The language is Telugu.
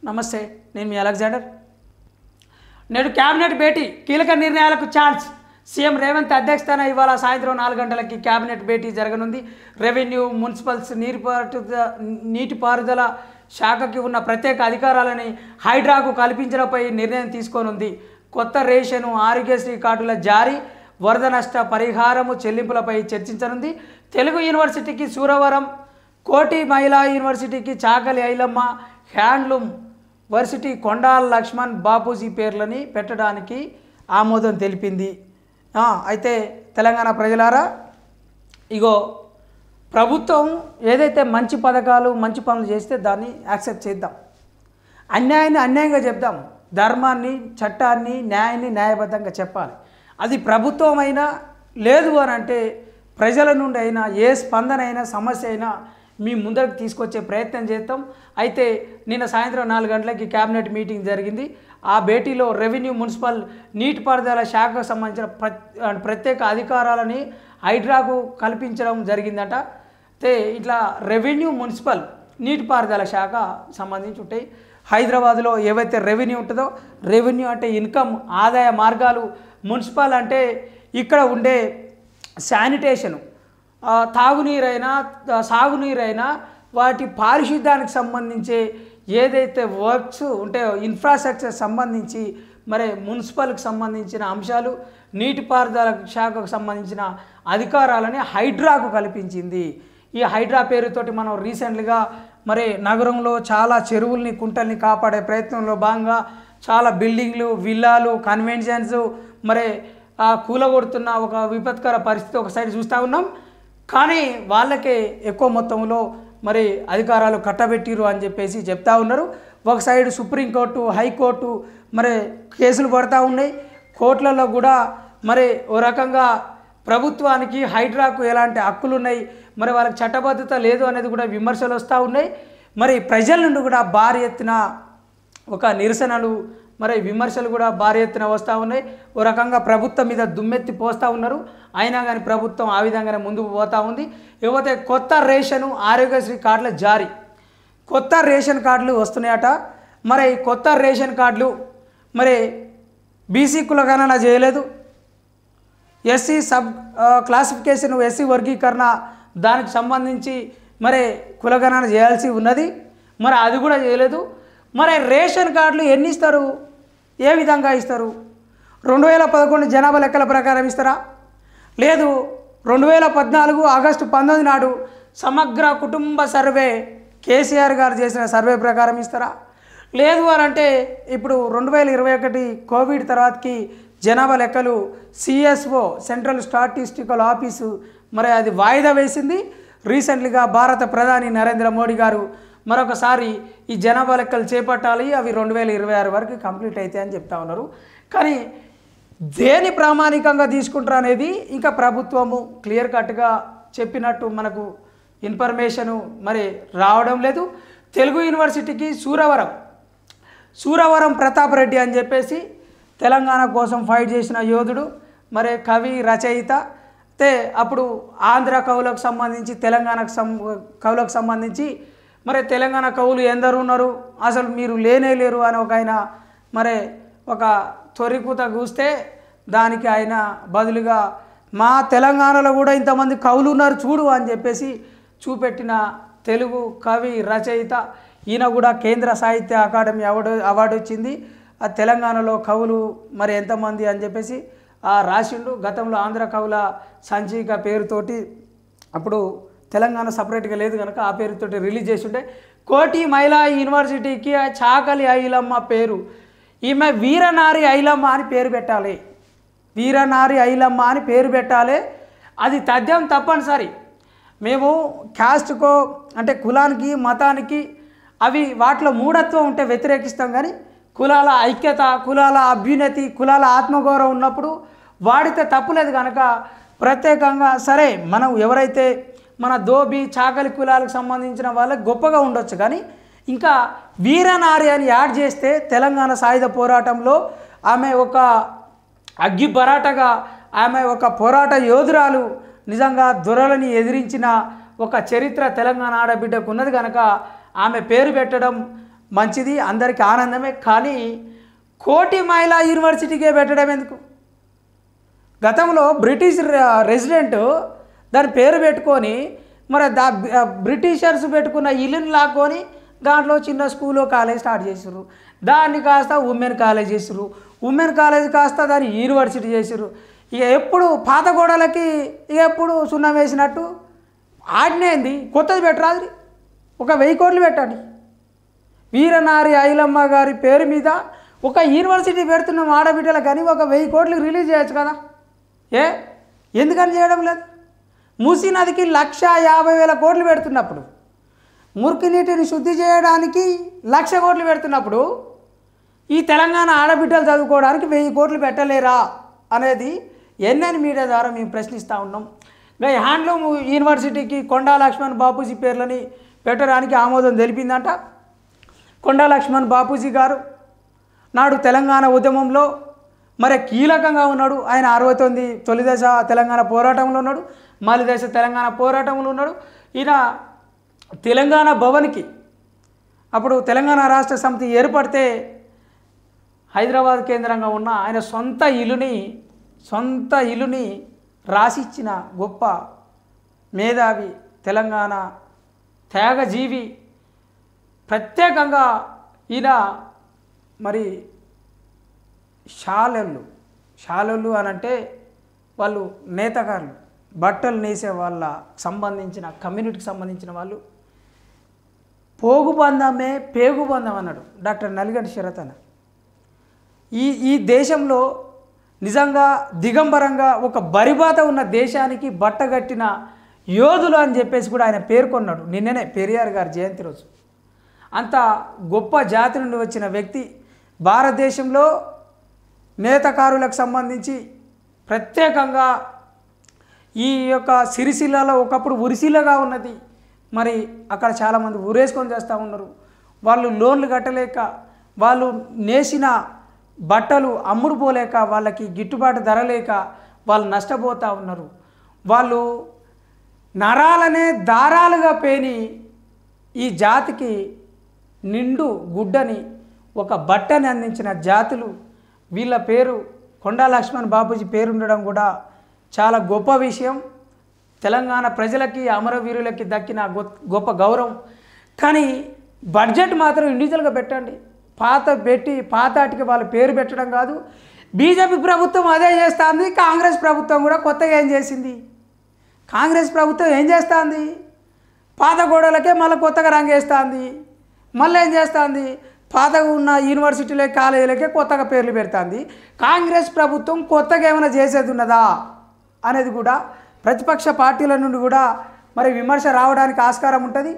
నమస్తే, నేను మీ అలెగ్జాండర్. నేడు క్యాబినెట్ భేటీ, కీలక నిర్ణయాలకు ఛాన్స్. సీఎం రేవంత్ అధ్యక్షతన ఇవాళ సాయంత్రం 4 గంటలకి క్యాబినెట్ భేటీ జరగనుంది. రెవెన్యూ, మున్సిపల్స్, నీటిపారుదల శాఖకి ఉన్న ప్రత్యేక అధికారాలని హైడ్రాకు కల్పించడంపై నిర్ణయం తీసుకోనుంది. కొత్త రేషను, ఆరోగ్యశ్రీ కార్డుల జారీ, వరద నష్ట పరిహారము చెల్లింపులపై చర్చించనుంది. తెలుగు యూనివర్సిటీకి సూరవరం, కోటి మహిళా యూనివర్సిటీకి చాకలి ఐలమ్మ, హ్యాండ్లూమ్ వర్సిటీ కొండాల లక్ష్మణ్ బాపూజీ పేర్లని పెట్టడానికి ఆమోదం తెలిపింది. అయితే తెలంగాణ ప్రజలారా, ఇగో ప్రభుత్వం ఏదైతే మంచి పథకాలు, మంచి పనులు చేస్తే దాన్ని యాక్సెప్ట్ చేద్దాం. అన్యాయాన్ని అన్యాయంగా చెప్దాం. ధర్మాన్ని, చట్టాన్ని, న్యాయాన్ని న్యాయబద్ధంగా చెప్పాలి. అది ప్రభుత్వం అయినా లేదు అని అంటే ప్రజల నుండి అయినా ఏ స్పందన అయినా, సమస్య అయినా మీ ముందరకు తీసుకొచ్చే ప్రయత్నం చేస్తాం. అయితే నిన్న సాయంత్రం 4 గంటలకి క్యాబినెట్ మీటింగ్ జరిగింది. ఆ భేటీలో రెవెన్యూ, మున్సిపల్, నీటిపారుదల శాఖకు సంబంధించిన ప్రత్యేక అధికారాలని హైడ్రాకు కల్పించడం జరిగిందట. అయితే ఇట్లా రెవెన్యూ, మున్సిపల్, నీటిపారుదల శాఖ సంబంధించి ఉంటాయి. హైదరాబాద్లో ఏవైతే రెవెన్యూ ఉంటుందో, రెవెన్యూ అంటే ఇన్కమ్, ఆదాయ మార్గాలు, మున్సిపల్ అంటే ఇక్కడ ఉండే శానిటేషను, తాగునీరైనా సాగునీరైనా వాటి పారిశుద్ధ్యానికి సంబంధించి ఏదైతే వర్క్స్ ఉంటాయో, ఇన్ఫ్రాస్ట్రక్చర్ సంబంధించి మరి మున్సిపల్కి సంబంధించిన అంశాలు, నీటిపారుదల శాఖకు సంబంధించిన అధికారాలని హైడ్రాకు కల్పించింది. ఈ హైడ్రా పేరుతోటి మనం రీసెంట్గా మరి నగరంలో చాలా చెరువుల్ని, కుంటల్ని కాపాడే ప్రయత్నంలో భాగంగా చాలా బిల్డింగ్లు, విల్లాలు, కన్వెన్షన్స్ మరి కూలగొడుతున్న ఒక విపత్కర పరిస్థితి ఒక సైడ్ చూస్తూ ఉన్నాం. కానీ వాళ్ళకే ఎక్కువ మొత్తంలో మరి అధికారాలు కట్టబెట్టిరు అని చెప్పేసి చెప్తా ఉన్నారు. ఒక సైడ్ సుప్రీంకోర్టు, హైకోర్టు మరి కేసులు పడుతూ ఉన్నాయి. కోర్టులలో కూడా మరి ఓ రకంగా ప్రభుత్వానికి, హైడ్రాకు ఎలాంటి హక్కులు ఉన్నాయి, మరి వాళ్ళకి చట్టబద్ధత లేదు అనేది కూడా విమర్శలు వస్తూ ఉన్నాయి. మరి ప్రజల నుండి కూడా భారీ ఎత్తున ఒక నిరసనలు, మరి విమర్శలు కూడా భారీ ఎత్తున వస్తూ ఉన్నాయి. ఓ రకంగా ప్రభుత్వం మీద దుమ్మెత్తి పోస్తూ ఉన్నారు. అయినా కానీ ప్రభుత్వం ఆ విధంగానే ముందుకు పోతూ ఉంది. ఇకపోతే కొత్త రేషను, ఆరోగ్యశ్రీ కార్డుల జారీ, కొత్త రేషన్ కార్డులు వస్తున్నాయట. మరి కొత్త రేషన్ కార్డులు మరి బీసీ కులగణన చేయలేదు, ఎస్సీ సబ్ క్లాసిఫికేషన్, ఎస్సీ వర్గీకరణ దానికి సంబంధించి మరి కులగణన చేయాల్సి ఉన్నది. మరి అది కూడా చేయలేదు. మరి రేషన్ కార్డులు ఎన్ని ఇస్తారు, ఏ విధంగా ఇస్తారు? 2011 జనాభా లెక్కల ప్రకారం ఇస్తారా? లేదు, 2014 ఆగస్టు 19 నాడు సమగ్ర కుటుంబ సర్వే కేసీఆర్ గారు చేసిన సర్వే ప్రకారం ఇస్తారా? లేదు అని అంటే ఇప్పుడు 2021 కోవిడ్ తర్వాతకి జనాభా లెక్కలు సిఎస్ఓ, సెంట్రల్ స్టాటిస్టికల్ ఆఫీసు మరి అది వాయిదా వేసింది. రీసెంట్లీగా భారత ప్రధాని నరేంద్ర మోడీ గారు మరొకసారి ఈ జనాభా లెక్కలు చేపట్టాలి, అవి 2026 వరకు కంప్లీట్ అవుతాయి అని చెప్తా ఉన్నారు. కానీ దేని ప్రామాణికంగా తీసుకుంటారు అనేది ఇంకా ప్రభుత్వము క్లియర్ కట్గా చెప్పినట్టు మనకు ఇన్ఫర్మేషను మరి రావడం లేదు. తెలుగు యూనివర్సిటీకి సూరవరం ప్రతాప్ రెడ్డి అని చెప్పేసి తెలంగాణ కోసం ఫైట్ చేసిన యోధుడు, మరి కవి, రచయిత. అయితే అప్పుడు ఆంధ్ర కవులకు సంబంధించి, తెలంగాణకు కవులకు సంబంధించి మరి తెలంగాణ కవులు ఎందరు ఉన్నారు, అసలు మీరు లేనే లేరు అని ఒక ఆయన మరి ఒక తొరికూత కూస్తే దానికి ఆయన బదులుగా మా తెలంగాణలో కూడా ఇంతమంది కవులు ఉన్నారు చూడు అని చెప్పేసి చూపెట్టిన తెలుగు కవి, రచయిత. ఈయన కూడా కేంద్ర సాహిత్య అకాడమీ అవార్డు వచ్చింది. ఆ తెలంగాణలో కవులు మరి ఎంతమంది అని చెప్పేసి రాసిండు. గతంలో ఆంధ్ర కవుల సంచిక పేరుతోటి అప్పుడు తెలంగాణ సపరేట్గా లేదు కనుక ఆ పేరుతోటి రిలీజ్ చేసి ఉంటే, కోటి మహిళా యూనివర్సిటీకి చాకలి ఐలమ్మ పేరు, ఈమె వీరనారి ఐలమ్మ అని పేరు పెట్టాలి. వీరనారి ఐలమ్మ అని పేరు పెట్టాలి. అది తథ్యం తప్పనిసరి. మేము క్యాస్ట్కో అంటే కులానికి, మతానికి అవి వాటిలో మూఢత్వం ఉంటే వ్యతిరేకిస్తాం. కానీ కులాల ఐక్యత, కులాల అభ్యున్నతి, కులాల ఆత్మగౌరవం ఉన్నప్పుడు వాడితే తప్పులేదు కనుక ప్రత్యేకంగా సరే మనం ఎవరైతే మన దోబి, చాకలి కులాలకు సంబంధించిన వాళ్ళకి గొప్పగా ఉండొచ్చు. కానీ ఇంకా వీరనారి అని యాడ్ చేస్తే తెలంగాణ సాయుధ పోరాటంలో ఆమె ఒక అగ్గి బరాటగా, ఆమె ఒక పోరాట యోధురాలు, నిజంగా దొరలని ఎదిరించిన ఒక చరిత్ర తెలంగాణ ఆడబిడ్డకు ఉన్నది కనుక ఆమె పేరు పెట్టడం మంచిది, అందరికీ ఆనందమే. కానీ కోటి మహిళా యూనివర్సిటీకే పెట్టడం ఎందుకు? గతంలో బ్రిటిష్ రెసిడెంట్ దాని పేరు పెట్టుకొని మరి బ్రిటిషర్స్ పెట్టుకున్న ఇల్లుని లాక్కొని దాంట్లో చిన్న స్కూలు కాలేజ్ స్టార్ట్ చేసారు. దాన్ని కాస్త ఉమెన్ కాలేజ్ చేసారు. ఉమెన్ కాలేజ్ కాస్త దాన్ని యూనివర్సిటీ చేసారు. ఇక ఎప్పుడు పాత గోడలకి ఇక ఎప్పుడు సున్నం వేసినట్టు ఆజ్ఞేంది, కొత్తది పెట్టరాదు. ఒక 1000 కోట్లు పెట్టండి. వీరనారి ఐలమ్మ గారి పేరు మీద ఒక యూనివర్సిటీ పెడుతున్నాం ఆడబిడ్డలు, కానీ ఒక 1000 కోట్లు రిలీజ్ చేయొచ్చు కదా. ఎందుకని చేయడం లేదు? మూసీ నదికి 1,50,000 కోట్లు పెడుతున్నప్పుడు, మురికి నీటిని శుద్ధి చేయడానికి 1,00,000 కోట్లు పెడుతున్నప్పుడు ఈ తెలంగాణ ఆడబిడ్డలు చదువుకోవడానికి 1000 కోట్లు పెట్టలేరా అనేది ఎన్ఎన్ మీడియా ద్వారా మేము ప్రశ్నిస్తూ ఉన్నాం. ఇంకా హ్యాండ్లూమ్ యూనివర్సిటీకి కొండా లక్ష్మణ్ బాపూజీ పేర్లని పెట్టడానికి ఆమోదం తెలిపిందంట. కొండా లక్ష్మణ్ బాపూజీ గారు నాడు తెలంగాణ ఉద్యమంలో మరి కీలకంగా ఉన్నాడు. ఆయన 69 తొలి దశ తెలంగాణ పోరాటంలో ఉన్నాడు, మలి దశ తెలంగాణ పోరాటంలో ఉన్నాడు. ఈయన తెలంగాణ భవన్కి అప్పుడు తెలంగాణ రాష్ట్ర సమితి ఏర్పడితే హైదరాబాద్ కేంద్రంగా ఉన్న ఆయన సొంత ఇల్లుని రాసిచ్చిన గొప్ప మేధావి, తెలంగాణ త్యాగజీవి. ప్రత్యేకంగా ఈయన మరి శాలలు అని అంటే వాళ్ళు నేతగారులు, బట్టలు నేసే వాళ్ళ సంబంధించిన కమ్యూనిటీకి సంబంధించిన వాళ్ళు. పోగుబంధమే పేగుబంధం అన్నాడు డాక్టర్ నల్గంటి శరత్ అన్న. ఈ దేశంలో నిజంగా దిగంబరంగా ఒక బరిబాత ఉన్న దేశానికి బట్టగట్టిన యోధులు అని చెప్పేసి కూడా ఆయన పేర్కొన్నాడు. నిన్ననే పెరియార్ గారి జయంతి రోజు. అంత గొప్ప జాతి నుండి వచ్చిన వ్యక్తి భారతదేశంలో నేతకారులకు సంబంధించి ప్రత్యేకంగా ఈ యొక్క సిరిసిల్లలో ఒకప్పుడు ఉరిసిల్లగా ఉన్నది. మరి అక్కడ చాలామంది ఊరేసుకొని చేస్తూ ఉన్నారు. వాళ్ళు లోన్లు కట్టలేక, వాళ్ళు నేసిన బట్టలు అమ్ముడు పోలేక, వాళ్ళకి గిట్టుబాటు ధర లేక వాళ్ళు నష్టపోతూ ఉన్నారు. వాళ్ళు నరాలనే దారాలుగా పేని ఈ జాతికి నిండు గుడ్డని ఒక బట్టని అందించిన జాతులు. వీళ్ళ పేరు కొండా లక్ష్మణ్ బాపూజీ పేరు ఉండడం కూడా చాలా గొప్ప విషయం. తెలంగాణ ప్రజలకి, అమరవీరులకి దక్కిన గొప్ప గౌరవం. కానీ బడ్జెట్ మాత్రం ఇండివిజువల్గా పెట్టండి. పాతాటికి వాళ్ళ పేరు పెట్టడం కాదు. బీజేపీ ప్రభుత్వం అదే చేస్తుంది. కాంగ్రెస్ ప్రభుత్వం కూడా కొత్తగా ఏం చేసింది? కాంగ్రెస్ ప్రభుత్వం ఏం చేస్తుంది? పాత గోడలకే మళ్ళీ కొత్తగా రంగేస్తుంది. మళ్ళీ ఏం చేస్తుంది? పాతగా ఉన్న యూనివర్సిటీలే కాలేజీలకే కొత్తగా పేర్లు పెడుతుంది. కాంగ్రెస్ ప్రభుత్వం కొత్తగా ఏమైనా చేసేది ఉన్నదా అనేది కూడా ప్రతిపక్ష పార్టీల నుండి కూడా మరి విమర్శ రావడానికి ఆస్కారం ఉంటుంది.